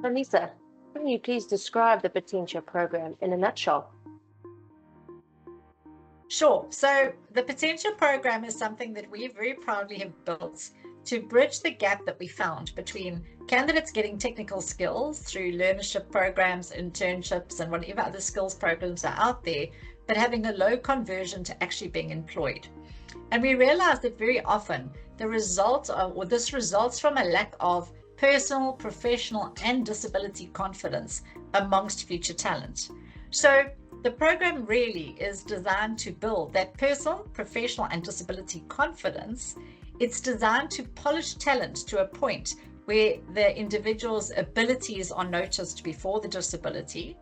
So Lisa, can you please describe the Potentia program in a nutshell? Sure. So the Potential program is something that we very proudly have built to bridge the gap that we found between candidates getting technical skills through learnership programs, internships, and whatever other skills programs are out there, but having a low conversion to actually being employed. And we realized that very often this results from a lack of personal, professional, and disability confidence amongst future talent. So the program really is designed to build that personal, professional, and disability confidence. It's designed to polish talent to a point where the individual's abilities are noticed before the disability,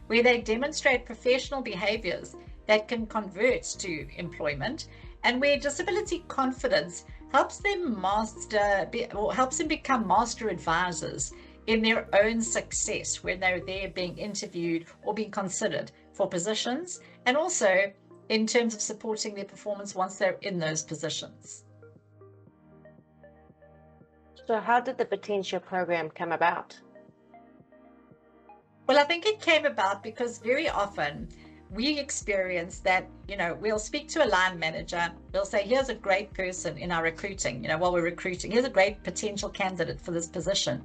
where they demonstrate professional behaviors that can convert to employment, and where disability confidence helps them become master advisors in their own success when they're there being interviewed or being considered for positions, and also in terms of supporting their performance once they're in those positions. So how did the Potentia program come about? Well, I think it came about because very often we experience that, we'll speak to a line manager, we'll say, here's a great person in our recruiting, while we're recruiting, here's a great potential candidate for this position.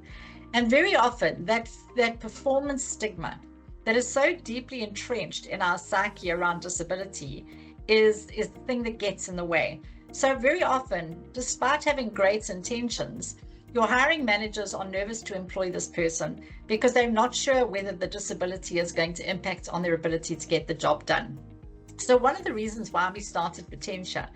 And very often that performance stigma that is so deeply entrenched in our psyche around disability is the thing that gets in the way. So very often, despite having great intentions, your hiring managers are nervous to employ this person because they're not sure whether the disability is going to impact on their ability to get the job done. So one of the reasons why we started Potentia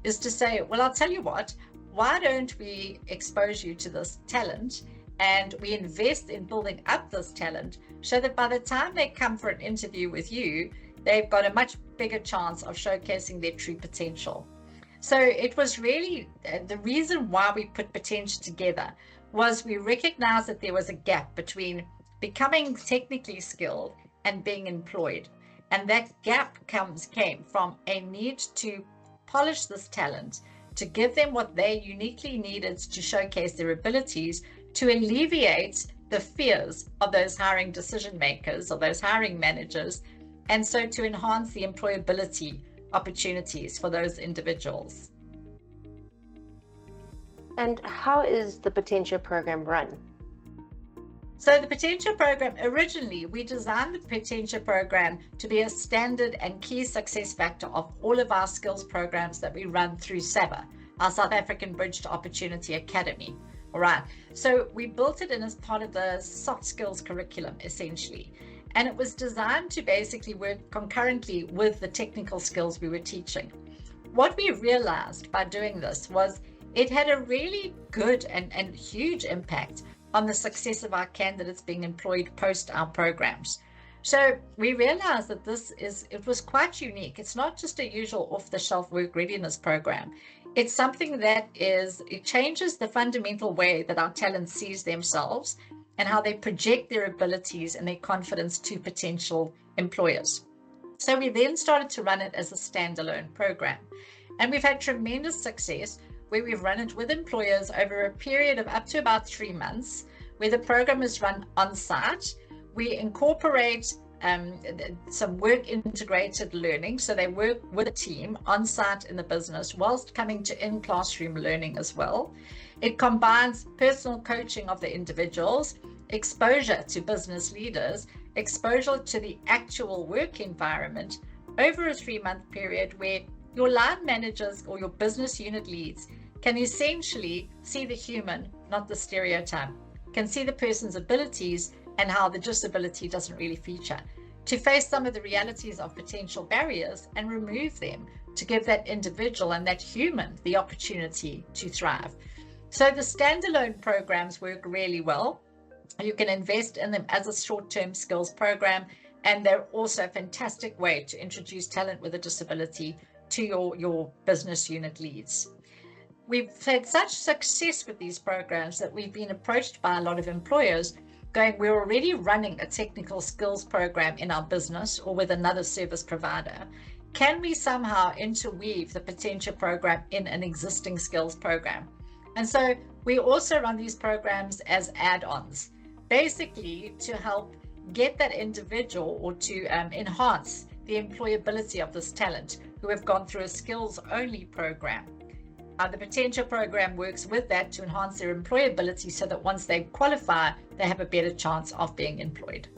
is to say, well, I'll tell you what, why don't we expose you to this talent and we invest in building up this talent so that by the time they come for an interview with you, they've got a much bigger chance of showcasing their true potential. So it was really the reason why we put Potentia together was we recognized that there was a gap between becoming technically skilled and being employed. And that gap came from a need to polish this talent, to give them what they uniquely needed to showcase their abilities, to alleviate the fears of those hiring decision makers or those hiring managers, and so to enhance the employability opportunities for those individuals. And how is the Potentia program run? So the Potentia program, originally we designed the Potentia program to be a standard and key success factor of all of our skills programs that we run through SABA, our South African Bridge to Opportunity Academy. All right, so we built it in as part of the soft skills curriculum essentially. And it was designed to basically work concurrently with the technical skills we were teaching. What we realized by doing this was it had a really good and huge impact on the success of our candidates being employed post our programs. So we realized that it was quite unique. It's not just a usual off-the-shelf work readiness program. It's something that it changes the fundamental way that our talent sees themselves and how they project their abilities and their confidence to potential employers. So we then started to run it as a standalone program. And we've had tremendous success where we've run it with employers over a period of up to about 3 months, where the program is run on site. We incorporate some work integrated learning. So they work with a team on site in the business whilst coming to in-classroom learning as well. It combines personal coaching of the individuals, exposure to business leaders, exposure to the actual work environment over a 3-month period where your line managers or your business unit leads can essentially see the human, not the stereotype, can see the person's abilities and how the disability doesn't really feature, to face some of the realities of potential barriers and remove them to give that individual and that human the opportunity to thrive. So the standalone programs work really well. You can invest in them as a short-term skills program, and they're also a fantastic way to introduce talent with a disability to your business unit leads. We've had such success with these programs that we've been approached by a lot of employers going, we're already running a technical skills program in our business or with another service provider. Can we somehow interweave the Potentia program in an existing skills program? And so we also run these programs as add-ons. basically to help get that individual or to enhance the employability of this talent who have gone through a skills-only program. The Potentia program works with that to enhance their employability so that once they qualify, they have a better chance of being employed.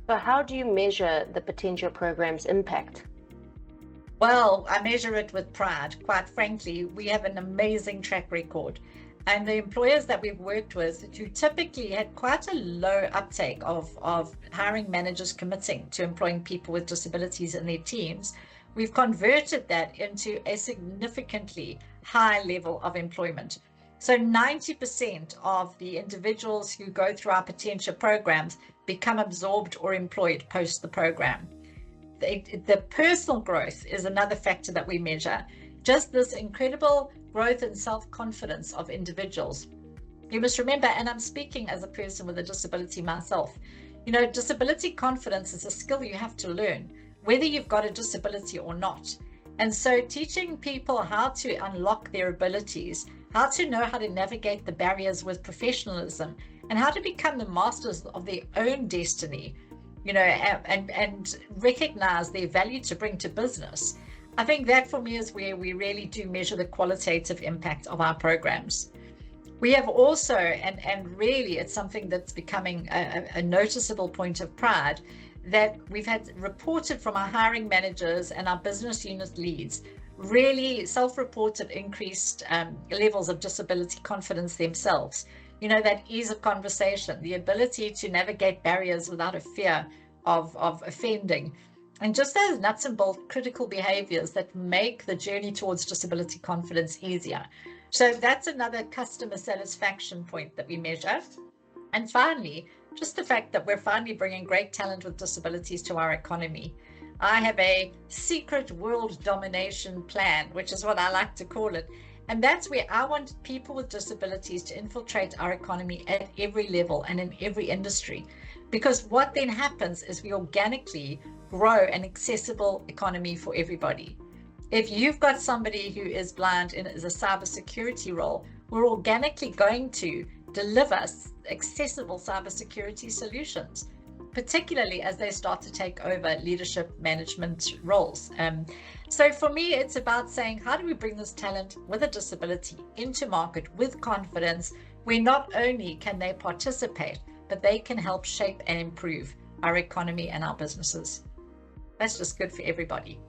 So how do you measure the Potentia program's impact? Well, I measure it with pride. Quite frankly, we have an amazing track record. And the employers that we've worked with, who typically had quite a low uptake of hiring managers committing to employing people with disabilities in their teams, we've converted that into a significantly high level of employment. So 90% of the individuals who go through our Potentia programs become absorbed or employed post the program. The personal growth is another factor that we measure. Just this incredible growth and self-confidence of individuals. You must remember, and I'm speaking as a person with a disability myself, disability confidence is a skill you have to learn, whether you've got a disability or not. And so teaching people how to unlock their abilities, how to know how to navigate the barriers with professionalism, and how to become the masters of their own destiny, and recognize their value to bring to business. I think that for me is where we really do measure the qualitative impact of our programs. We have also, and really it's something that's becoming a noticeable point of pride, that we've had reported from our hiring managers and our business unit leads, really self-reported increased levels of disability confidence themselves. That ease of conversation, the ability to navigate barriers without a fear of offending, and just those nuts and bolts critical behaviors that make the journey towards disability confidence easier. So that's another customer satisfaction point that we measure. And finally, just the fact that we're finally bringing great talent with disabilities to our economy. I have a secret world domination plan, which is what I like to call it. And that's where I want people with disabilities to infiltrate our economy at every level and in every industry. Because what then happens is we organically grow an accessible economy for everybody. If you've got somebody who is blind and is a cybersecurity role, we're organically going to deliver accessible cybersecurity solutions, particularly as they start to take over leadership management roles. So for me, it's about saying, how do we bring this talent with a disability into market with confidence, where not only can they participate, but they can help shape and improve our economy and our businesses. That's just good for everybody.